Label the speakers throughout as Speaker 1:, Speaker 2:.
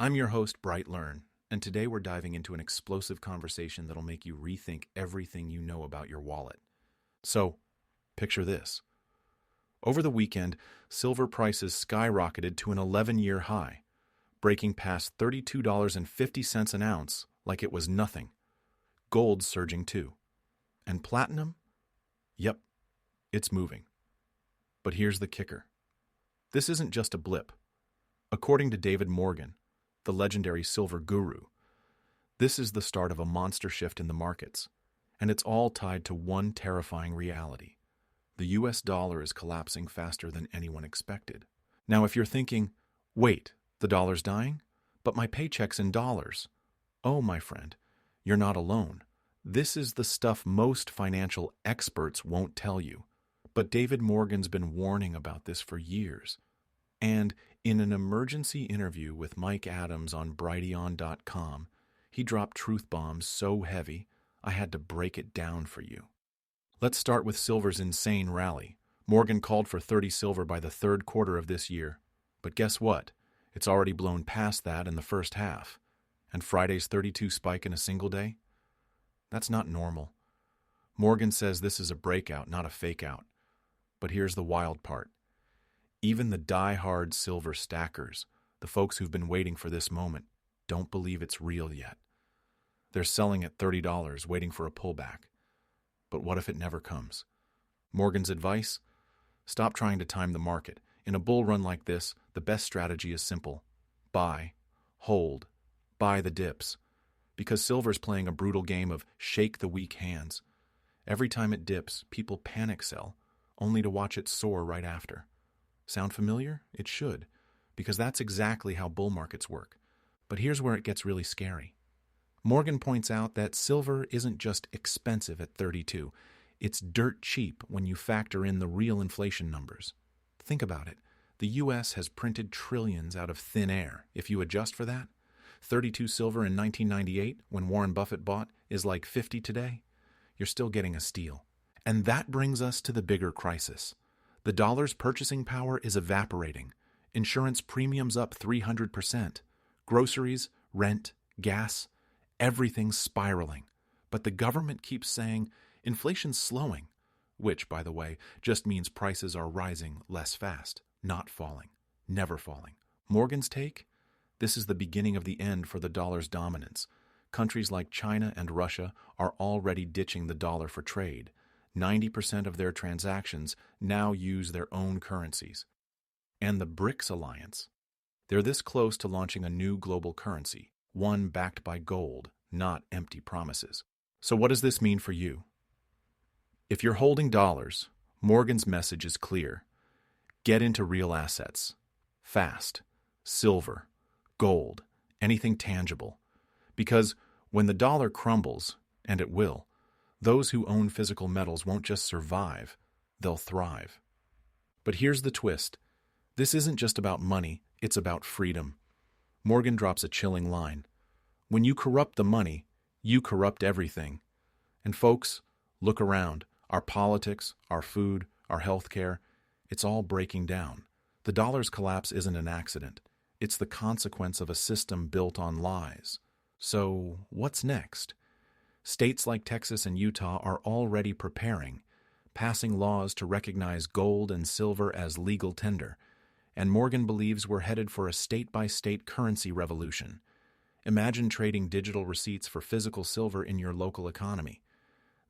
Speaker 1: I'm your host, BrightLearn, and today we're diving into an explosive conversation that'll make you rethink everything you know about your wallet. So, picture this. Over the weekend, silver prices skyrocketed to an 11-year high, breaking past $32.50 an ounce like it was nothing. Gold surging too. And platinum? Yep, it's moving. But here's the kicker. This isn't just a blip. According to David Morgan, the legendary silver guru, this is the start of a monster shift in the markets, and it's all tied to one terrifying reality. The US dollar is collapsing faster than anyone expected. Now, if you're thinking, wait, the dollar's dying? But my paycheck's in dollars. Oh, my friend, you're not alone. This is the stuff most financial experts won't tell you. But David Morgan's been warning about this for years. And in an emergency interview with Mike Adams on brighteon.com, he dropped truth bombs so heavy, I had to break it down for you. Let's start with silver's insane rally. Morgan called for 30 silver by the third quarter of this year. But guess what? It's already blown past that in the first half. And Friday's 32 spike in a single day? That's not normal. Morgan says this is a breakout, not a fake out. But here's the wild part. Even the die-hard silver stackers, the folks who've been waiting for this moment, don't believe it's real yet. They're selling at $30, waiting for a pullback. But what if it never comes? Morgan's advice? Stop trying to time the market. In a bull run like this, the best strategy is simple. Buy, hold, buy the dips. Because silver's playing a brutal game of shake the weak hands. Every time it dips, people panic sell, only to watch it soar right after. Sound familiar? It should, because that's exactly how bull markets work. But here's where it gets really scary. Morgan points out that silver isn't just expensive at 32. It's dirt cheap when you factor in the real inflation numbers. Think about it. The U.S. has printed trillions out of thin air. If you adjust for that, 32 silver in 1998, when Warren Buffett bought, is like 50 today. You're still getting a steal. And that brings us to the bigger crisis. The dollar's purchasing power is evaporating. Insurance premiums up 300%. Groceries, rent, gas, everything's spiraling. But the government keeps saying inflation's slowing, which, by the way, just means prices are rising less fast, not falling, never falling. Morgan's take? This is the beginning of the end for the dollar's dominance. Countries like China and Russia are already ditching the dollar for trade. 90% of their transactions now use their own currencies. And the BRICS alliance. They're this close to launching a new global currency, one backed by gold, not empty promises. So what does this mean for you? If you're holding dollars, Morgan's message is clear. Get into real assets. Fast. Silver. Gold. Anything tangible. Because when the dollar crumbles, and it will, those who own physical metals won't just survive, they'll thrive. But here's the twist. This isn't just about money, it's about freedom. Morgan drops a chilling line. When you corrupt the money, you corrupt everything. And folks, look around. Our politics, our food, our healthcare, it's all breaking down. The dollar's collapse isn't an accident. It's the consequence of a system built on lies. So, what's next? States like Texas and Utah are already preparing, passing laws to recognize gold and silver as legal tender, and Morgan believes we're headed for a state-by-state currency revolution. Imagine trading digital receipts for physical silver in your local economy.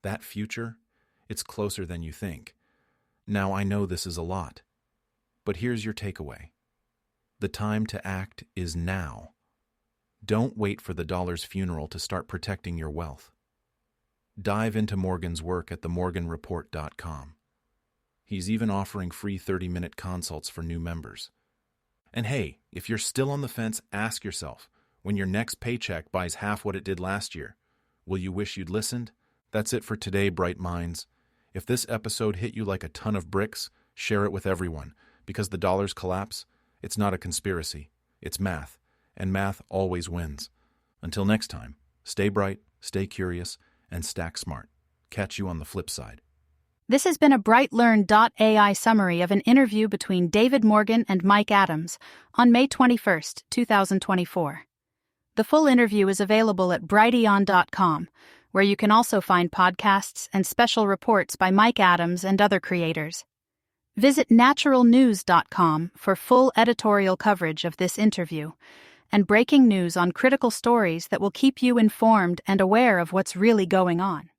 Speaker 1: That future, it's closer than you think. Now, I know this is a lot, but here's your takeaway. The time to act is now. Don't wait for the dollar's funeral to start protecting your wealth. Dive into Morgan's work at themorganreport.com. He's even offering free 30-minute consults for new members. And hey, if you're still on the fence, ask yourself, when your next paycheck buys half what it did last year, will you wish you'd listened? That's it for today, Bright Minds. If this episode hit you like a ton of bricks, share it with everyone, because the dollar's collapse, it's not a conspiracy, it's math, and math always wins. Until next time, stay bright, stay curious, and stack smart. Catch you on the flip side.
Speaker 2: This has been a BrightLearn.ai summary of an interview between David Morgan and Mike Adams on May 21, 2024. The full interview is available at brighteon.com, where you can also find podcasts and special reports by Mike Adams and other creators. Visit naturalnews.com for full editorial coverage of this interview and breaking news on critical stories that will keep you informed and aware of what's really going on.